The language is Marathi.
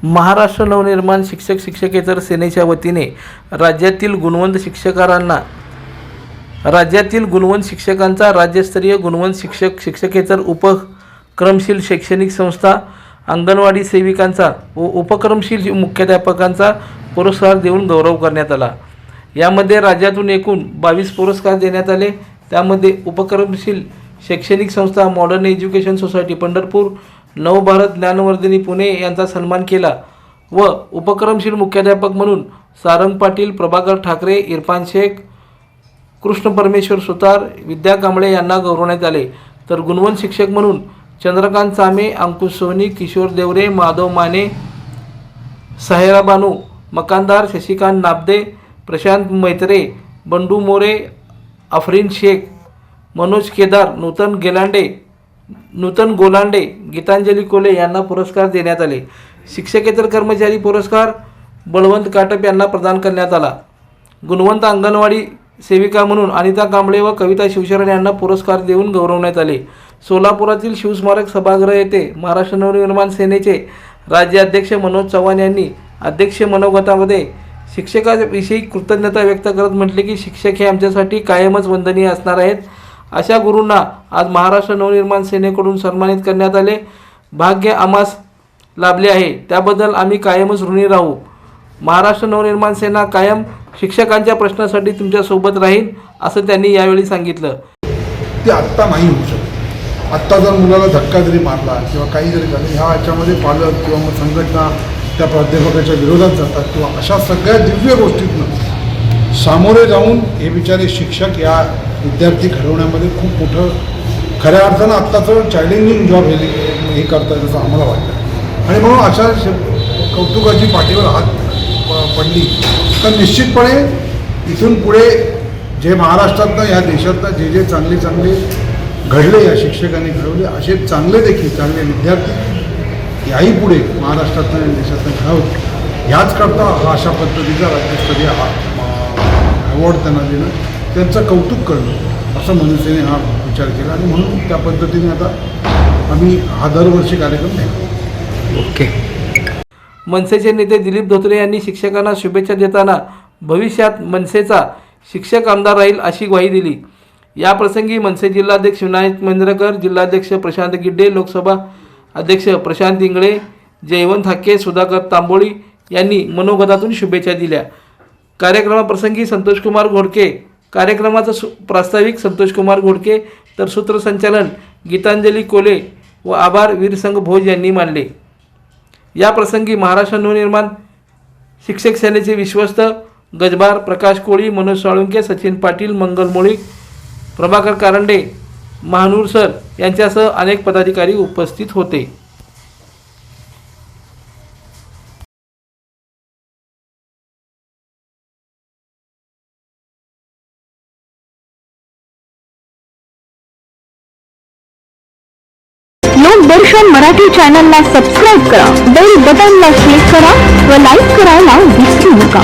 महाराष्ट्र नवनिर्माण शिक्षक शिक्षकेतर सेनेच्या वतीने राज्यातील गुणवंत शिक्षकांचा राज्यस्तरीय गुणवंत शिक्षक शिक्षकेतर उपक्रमशील शैक्षणिक संस्था अंगणवाडी सेविकांचा व उपक्रमशील मुख्याध्यापकांचा पुरस्कार देऊन गौरव करण्यात आला। यामध्ये राज्यातून एकूण 22 पुरस्कार देण्यात आले। त्यामध्ये उपक्रमशील शैक्षणिक संस्था मॉडर्न एज्युकेशन सोसायटी पंढरपूर, नवभारत ज्ञानवर्धिनी पुणे यांचा सन्मान केला व उपक्रमशील मुख्याध्यापक म्हणून सारंग पाटील, प्रभाकर ठाकरे, इरफान शेख, कृष्ण परमेश्वर सुतार, विद्या कांबळे यांना गौरवण्यात आले। तर गुणवंत शिक्षक म्हणून चंद्रकांत चामे, अंकुश सोनी, किशोर देवरे, माधव माने, साहेरा बानू मकानदार, शशिकांत नाबदे, प्रशांत मैत्रे, बंडू मोरे, अफरीन शेख, मनोज केदार, नूतन गोलांडे, गीतांजली कोले यांना पुरस्कार देण्यात आले। शिक्षकेतर कर्मचारी पुरस्कार बळवंत काटप यांना प्रदान करण्यात आला। गुणवंत अंगणवाडी सेविका म्हणून अनिता कांबळे व कविता शिवशरण यांना पुरस्कार देऊन गौरवण्यात आले। सोलापुरातील शिवस्मारक सभागृह येथे महाराष्ट्र नवनिर्माण सेनेचे राज्य अध्यक्ष मनोज चव्हाण यांनी अध्यक्ष मनोगतामध्ये शिक्षकाविषयी कृतज्ञता व्यक्त करत म्हटले की शिक्षक हे आमच्यासाठी कायमच वंदनीय असणार आहेत। अशा गुरूंना आज महाराष्ट्र नवनिर्माण सेनेकडून सन्मानित करण्यात आले। भाग्य आम्हास लाभले आहे, त्याबद्दल आम्ही कायमच ऋणी राहू। महाराष्ट्र नवनिर्माण सेना कायम शिक्षकांच्या प्रश्नासाठी तुमच्या सोबत राहील असं त्यांनी यावेळी सांगितलं। ते आत्ता नाही होऊ शकत। आत्ता जर मुलाला धक्का जरी मारला किंवा काही जरी झालं, ह्या याच्यामध्ये पालक किंवा मग संघटना त्या प्राध्यापकाच्या विरोधात जातात किंवा अशा सगळ्या दिव्य गोष्टीतनं सामोरे जाऊन हे बिचारे शिक्षक या विद्यार्थी घडवण्यामध्ये खूप मोठं खऱ्या अर्थानं आत्ताचं चॅलेंजिंग जॉब हे करतात असं आम्हाला वाटतं। आणि म्हणून अशा कौतुकाची पाठीवर हात पडली तर निश्चितपणे इथून पुढे जे महाराष्ट्रातनं या देशातनं जे चांगले घडले, या शिक्षकांनी घडवले, असे चांगले विद्यार्थी याही पुढे महाराष्ट्रातनं देशातनं घडवत ह्याचकरता हा अशा पद्धतीचा राज्यस्तरीय अवॉर्ड त्यांना देणं, त्यांचं कौतुक करणं असं मनसेने हा विचार केला आणि म्हणून त्या पद्धतीने आता आम्ही हा दरवर्षी कार्यक्रम घेतो। ओके। मनसेचे नेते दिलीप धोत्रे यांनी शिक्षकांना शुभेच्छा देताना भविष्यात मनसेचा शिक्षक आमदार राहील अशी ग्वाही दिली। याप्रसंगी मनसे जिल्हाध्यक्ष विनायक मंद्रकर, जिल्हाध्यक्ष प्रशांत गिड्डे, लोकसभा अध्यक्ष प्रशांत इंगळे, जयवंत हाके, सुधाकर तांबोळी यांनी मनोगतातून शुभेच्छा दिल्या। कार्यक्रमाप्रसंगी संतोषकुमार घोडके, कार्यक्रमाचा प्रास्ताविक संतोषकुमार घोडके तर सूत्रसंचालन गीतांजली कोले व आभार वीरसंघ भोज यांनी मानले। या प्रसंगी महाराष्ट्र नवनिर्माण शिक्षक सेनेचे विश्वस्त गजबार, प्रकाश कोळी, मनोज साळुंके, सचिन पाटील, मंगल मोळीक, प्रभाकर कारंडे, महानूर सर यांच्यासह अनेक पदाधिकारी उपस्थित होते। लोकदर्शन मराठी चॅनलला सबस्क्राईब करा, बेल बटनला क्लिक करा व लाईक करायला विसरू नका।